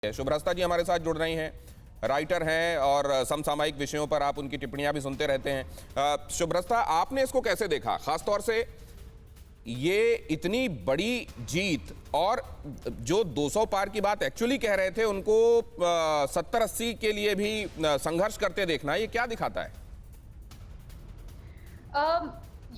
शुभ्रस्ता जी हमारे साथ जुड़ रही हैं, राइटर हैं और समसामयिक विषयों पर आप उनकी टिप्पणियां भी सुनते रहते हैं। शुभ्रस्ता, आपने इसको कैसे देखा, खासतौर से ये इतनी बड़ी जीत और जो 200 पार की बात एक्चुअली कह रहे थे उनको 70-80 के लिए भी संघर्ष करते देखना, ये क्या दिखाता है?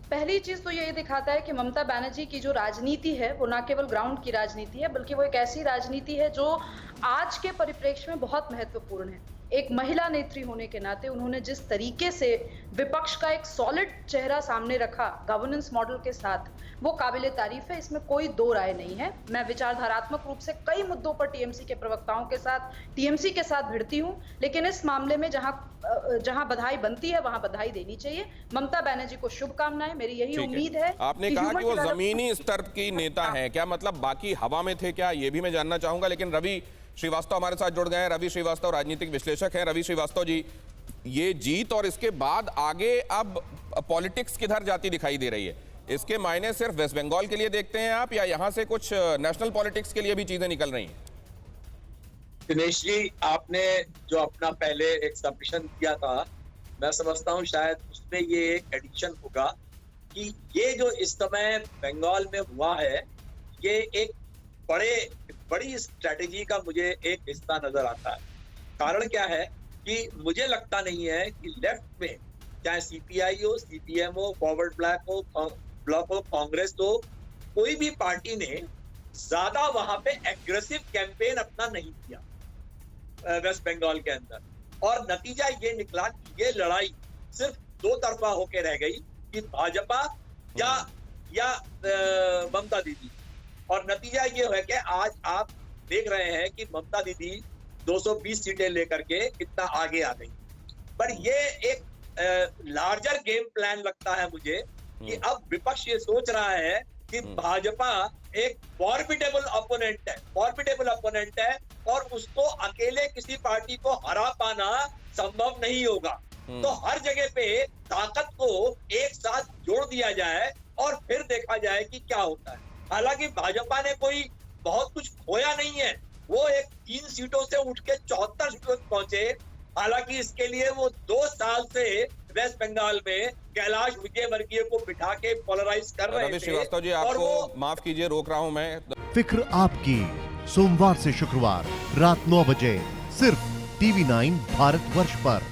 पहली चीज तो ये दिखाता है कि ममता बनर्जी की जो राजनीति है वो ना केवल ग्राउंड की राजनीति है, बल्कि वो एक ऐसी राजनीति है जो आज के परिप्रेक्ष्य में बहुत महत्वपूर्ण है। एक महिला नेत्री होने के नाते उन्होंने जिस तरीके से विपक्ष का एक सॉलिड चेहरा सामने रखा गवर्नेंस मॉडल के साथ, वो काबिले तारीफ है, इसमें कोई दो राय नहीं है। मैं विचारधारात्मक रूप से कई मुद्दों पर टीएमसी के प्रवक्ताओं के साथ, टीएमसी के साथ भिड़ती हूं, लेकिन इस मामले में जहां बधाई बनती है वहां बधाई देनी चाहिए। ममता बनर्जी को शुभकामनाएं, मेरी यही उम्मीद है। आपने कहा कि वो जमीनी स्तर की नेता है, क्या मतलब बाकी हवा में थे क्या, ये भी मैं जानना चाहूंगा। लेकिन रवि श्रीवास्तव हमारे साथ जुड़ गए हैं। रवि श्रीवास्तव राजनीतिक विश्लेषक हैं। रवि श्रीवास्तव जी, ये जीत और इसके बाद आगे अब पॉलिटिक्स किधर जाती दिखाई दे रही है, इसके मायने सिर्फ वेस्ट बंगाल के लिए देखते हैं आप, या यहां से कुछ नेशनल पॉलिटिक्स के लिए भी चीजें निकल रही हैं? दिनेश जी, आपने जो अपना पहले एक सबमिशन किया था, मैं समझता हूं शायद उसमें ये एक एडिशन होगा कि ये जो इस समय बंगाल में हुआ है, ये एक बड़ी स्ट्रेटेजी का मुझे एक हिस्सा नजर आता है। कारण क्या है कि मुझे लगता नहीं है कि लेफ्ट में, चाहे सीपीआई हो, सीपीएम हो, फॉरवर्ड ब्लॉक हो, कांग्रेस हो, कोई भी पार्टी ने ज्यादा वहां पे एग्रेसिव कैंपेन अपना नहीं किया वेस्ट बंगाल के अंदर। और नतीजा ये निकला कि ये लड़ाई सिर्फ दो तरफा होके रह गई कि भाजपा या ममता दीदी। और नतीजा ये है कि आज आप देख रहे हैं कि ममता दीदी 220 सीटें लेकर के कितना आगे आ गई। पर ये एक लार्जर गेम प्लान लगता है मुझे कि अब विपक्ष ये सोच रहा है कि भाजपा एक फॉर्मिडेबल अपोनेंट है और उसको अकेले किसी पार्टी को हरा पाना संभव नहीं होगा। तो हर जगह पे ताकत को एक साथ जोड़ दिया जाए और फिर देखा जाए कि क्या होता है। हालांकि भाजपा ने कोई बहुत कुछ खोया नहीं है, वो एक 3 सीटों से उठ के 74 सीटों तक पहुंचे। हालांकि इसके लिए वो 2 साल से वेस्ट बंगाल में कैलाश विजयवर्गीय को बिठा के पोलराइज कर रहे थे। श्रीवास्तव जी, आपको माफ कीजिए, रोक रहा हूं मैं। फिक्र आपकी, सोमवार से शुक्रवार रात 9 बजे सिर्फ TV9 भारतवर्ष पर।